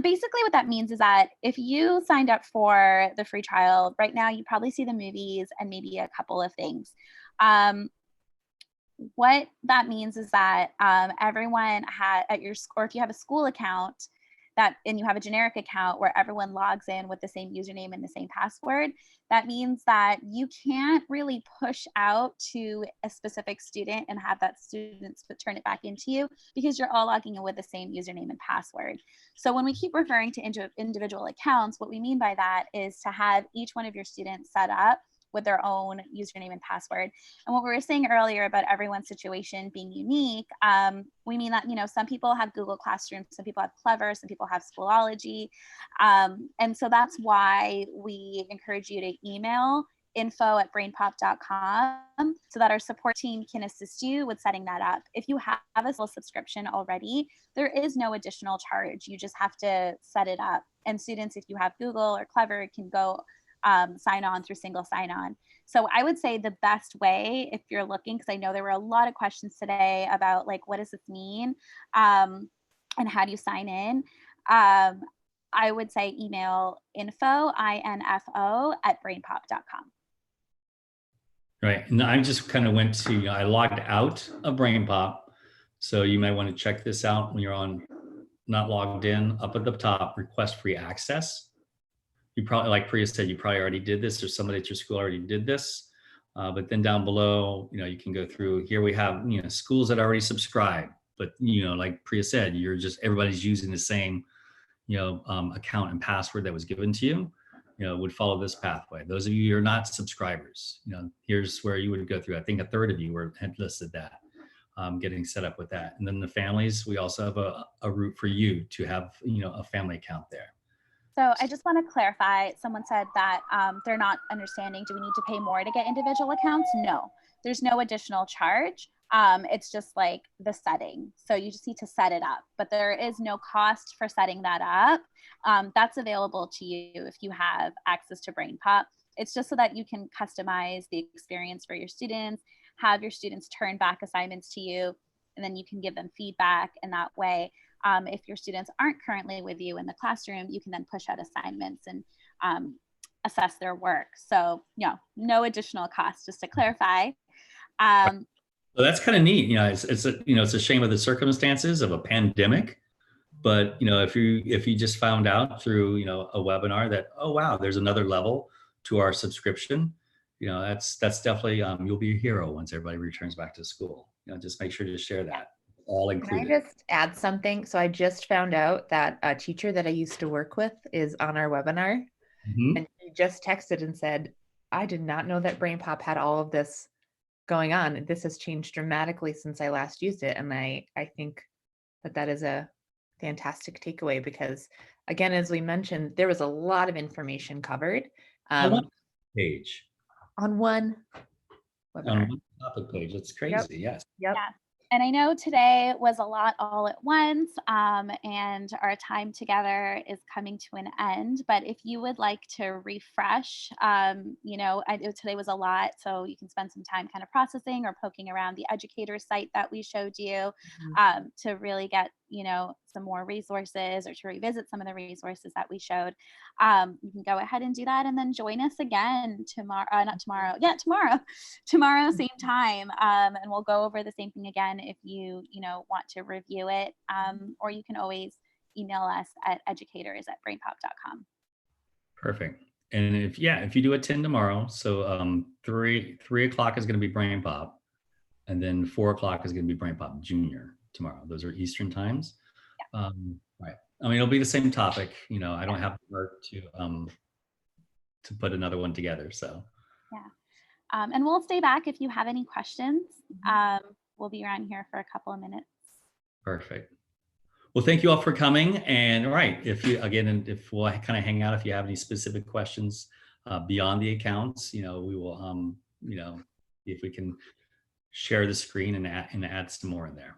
Basically what that means is that if you signed up for the free trial, right now you probably see the movies and maybe a couple of things. What that means is that everyone at your school, or if you have a school account, and you have a generic account where everyone logs in with the same username and the same password, that means that you can't really push out to a specific student and have that student turn it back into you because you're all logging in with the same username and password. So when we keep referring to individual accounts, what we mean by that is to have each one of your students set up with their own username and password. And what we were saying earlier about everyone's situation being unique, we mean that, some people have Google Classroom, some people have Clever, some people have Schoology. And so that's why we encourage you to email info@brainpop.com so that our support team can assist you with setting that up. If you have a full subscription already, there is no additional charge. You just have to set it up. And students, if you have Google or Clever, can go sign on through single sign-on. So I would say the best way, if you're looking, because I know there were a lot of questions today about like, what does this mean? And how do you sign in? I would say email info@brainpop.com. Right, and I just kind of went to, I logged out of BrainPOP. So you might want to check this out when you're on not logged in, up at the top, request free access. You probably, like Priya said, you probably already did this, or somebody at your school already did this. But then down below, you can go through here. We have, schools that already subscribe, but, like Priya said, everybody's using the same, account and password that was given to you, would follow this pathway. Those of you who are not subscribers, here's where you would go through. I think a third of you had listed that, getting set up with that. And then the families, we also have a route for you to have, a family account there. So I just want to clarify, someone said that they're not understanding, do we need to pay more to get individual accounts? No, there's no additional charge. It's just like the setting. So you just need to set it up, but there is no cost for setting that up. That's available to you if you have access to BrainPOP. It's just so that you can customize the experience for your students, have your students turn back assignments to you, and then you can give them feedback in that way. If your students aren't currently with you in the classroom, you can then push out assignments and assess their work. So no additional cost, just to clarify. So that's kind of neat. It's a shame of the circumstances of a pandemic, but if you just found out through a webinar that, oh wow, there's another level to our subscription, that's definitely you'll be a hero once everybody returns back to school. Just make sure to share that. All included. Can I just add something? So I just found out that a teacher that I used to work with is on our webinar, and he just texted and said, I did not know that BrainPOP had all of this going on. This has changed dramatically since I last used it. And I think that is a fantastic takeaway, because again, as we mentioned, there was a lot of information covered On one page. On one webinar. On one topic page. It's crazy. Yes. Yep. Yeah. And I know today was a lot all at once, and our time together is coming to an end. But if you would like to refresh, I know today was a lot, so you can spend some time kind of processing or poking around the educator site that we showed you, to really get, some more resources, or to revisit some of the resources that we showed. You can go ahead and do that, and then join us again tomorrow, tomorrow, same time. And we'll go over the same thing again if you, want to review it, or you can always email us at educators@brainpop.com. Perfect. And if you do attend tomorrow, so 3 o'clock is going to be BrainPOP, and then 4 o'clock is going to be BrainPOP Junior tomorrow. Those are Eastern times. Yeah. Right. I mean, it'll be the same topic. I don't have to work to put another one together. So. Yeah. And we'll stay back if you have any questions. We'll be around here for a couple of minutes. Perfect. Well, thank you all for coming. And if we'll kind of hang out if you have any specific questions beyond the accounts, we will, if we can share the screen and add some more in there.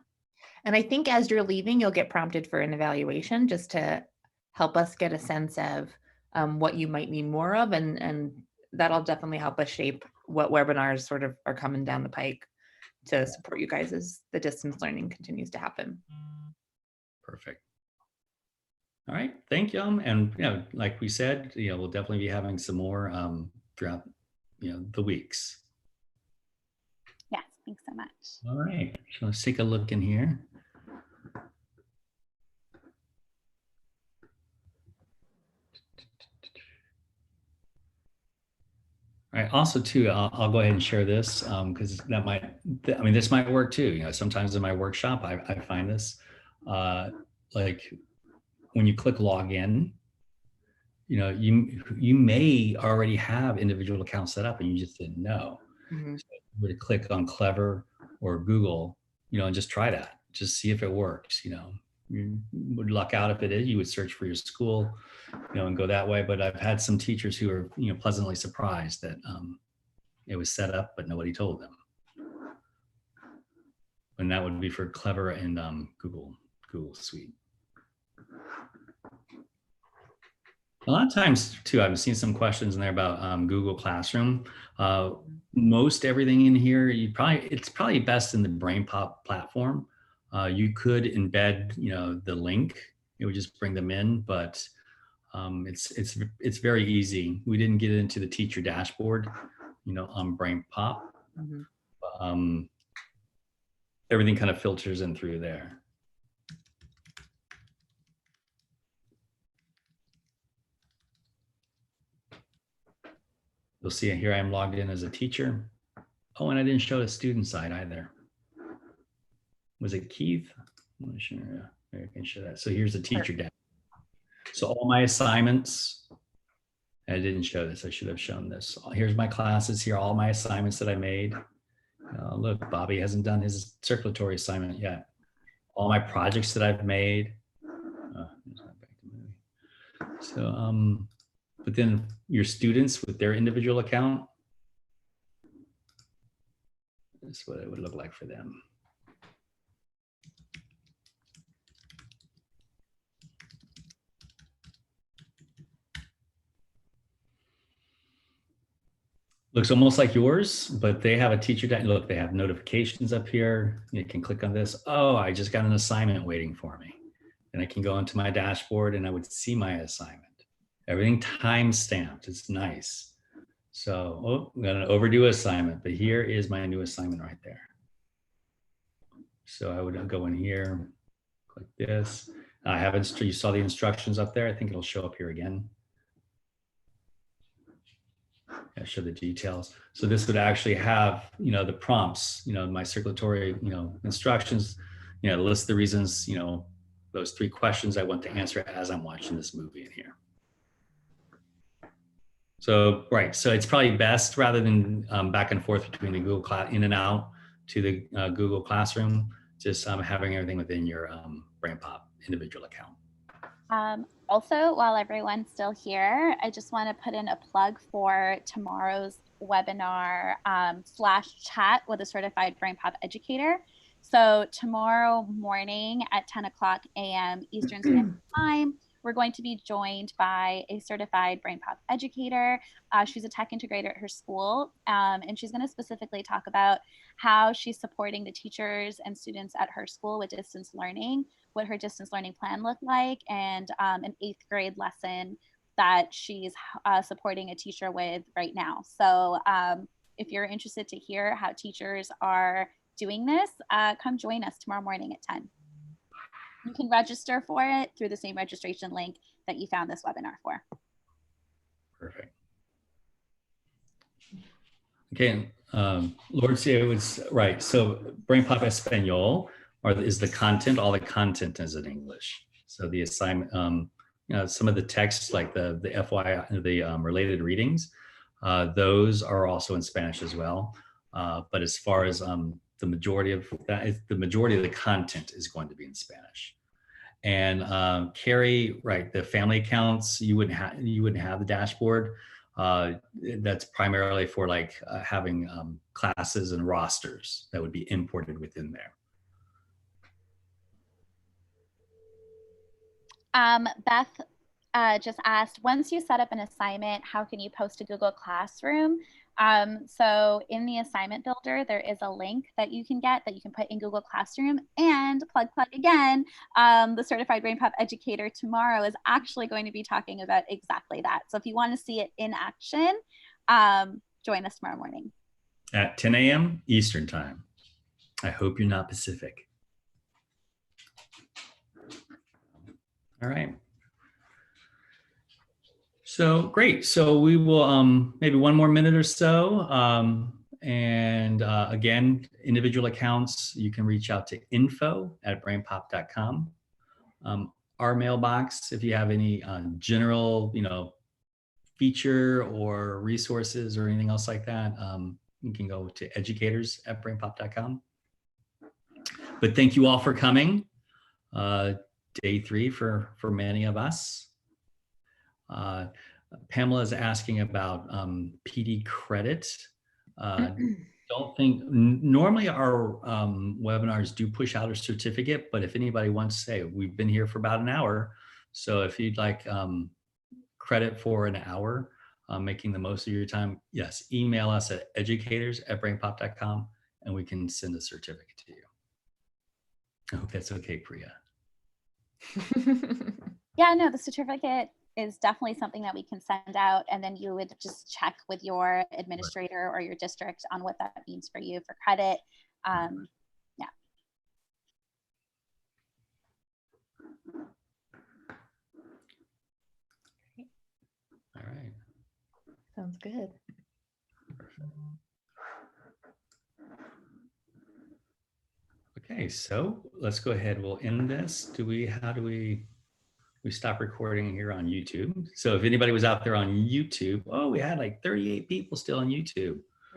And I think as you're leaving, you'll get prompted for an evaluation, just to help us get a sense of what you might need more of. And that'll definitely help us shape what webinars sort of are coming down the pike to support you guys as the distance learning continues to happen. Perfect. All right, thank you. And like we said, we'll definitely be having some more throughout the weeks. Yes, thanks so much. All right, so let's take a look in here. All right. Also, too, I'll go ahead and share this because this might work too. Sometimes in my workshop, I find this, like when you click login, you may already have individual accounts set up and you just didn't know. So you would click on Clever or Google, and just try that. Just see if it works. You would luck out if it is. You would search for your school, and go that way. But I've had some teachers who are, pleasantly surprised that it was set up, but nobody told them. And that would be for Clever and Google Suite. A lot of times too, I've seen some questions in there about Google Classroom. Most everything in here, it's probably best in the BrainPOP platform. You could embed, the link. It would just bring them in, but it's very easy. We didn't get into the teacher dashboard, on BrainPOP. Everything kind of filters in through there. You'll see here I'm logged in as a teacher. Oh, and I didn't show the student side either. Was it Keith? I'm not sure. Yeah, maybe I can show that. So here's the teacher dashboard. So all my assignments, I didn't show this. I should have shown this. Here's my classes here, all my assignments that I made. Look, Bobby hasn't done his circulatory assignment yet. All my projects that I've made. So, but then your students with their individual account, this is what it would look like for them. Looks almost like yours, but they have a teacher. Look, they have notifications up here. You can click on this. Oh, I just got an assignment waiting for me. And I can go into my dashboard and I would see my assignment. Everything time stamped. It's nice. So, oh, I'm got an overdue assignment, but here is my new assignment right there. So I would go in here, click this. I have you saw the instructions up there. I think it'll show up here again. I show the details. So this would actually have, the prompts, my circulatory, instructions, list the reasons, those 3 questions I want to answer as I'm watching this movie in here. So, right. So it's probably best rather than back and forth between the Google Class in and out to the Google Classroom, just having everything within your BrainPOP individual account. Also, while everyone's still here, I just want to put in a plug for tomorrow's webinar /chat with a certified BrainPOP educator. So tomorrow morning at 10 o'clock a.m. Eastern Standard Time, we're going to be joined by a certified BrainPOP educator. She's a tech integrator at her school, and she's going to specifically talk about how she's supporting the teachers and students at her school with distance learning, what her distance learning plan looked like, and an 8th grade lesson that she's supporting a teacher with right now. So if you're interested to hear how teachers are doing this, come join us tomorrow morning at 10. You can register for it through the same registration link that you found this webinar for. Perfect. Okay, Lord, see, it was right. So BrainPOP Espanol is the content. All the content is in English. So the assignment, some of the texts like the FYI, the related readings, those are also in Spanish as well. But as far as the majority of the content is going to be in Spanish. And Carrie, right, the family accounts, you wouldn't have the dashboard. That's primarily for like having classes and rosters that would be imported within there. Beth just asked, once you set up an assignment, how can you post to Google Classroom? So in the assignment builder, there is a link that you can get that you can put in Google Classroom, and plug again, the certified BrainPOP educator tomorrow is actually going to be talking about exactly that. So if you want to see it in action, join us tomorrow morning. At 10 a.m. Eastern time. I hope you're not Pacific. All right. So great. So we will maybe 1 more minute or so. Again, individual accounts, you can reach out to info@brainpop.com. Our mailbox, if you have any general, feature or resources or anything else like that, you can go to educators@brainpop.com. But thank you all for coming. Day 3 for many of us. Pamela is asking about PD credit. Don't think, normally our webinars do push out a certificate, but if anybody wants to say, we've been here for about an hour. So if you'd like credit for an hour, making the most of your time, yes, email us at educators@brainpop.com and we can send a certificate to you. I hope that's okay, Priya. Yeah, no, the certificate is definitely something that we can send out, and then you would just check with your administrator or your district on what that means for you for credit. Yeah. All right. Sounds good. Okay, so let's go ahead. We'll end this. How do we stop recording here on YouTube? So if anybody was out there on YouTube, oh, we had like 38 people still on YouTube.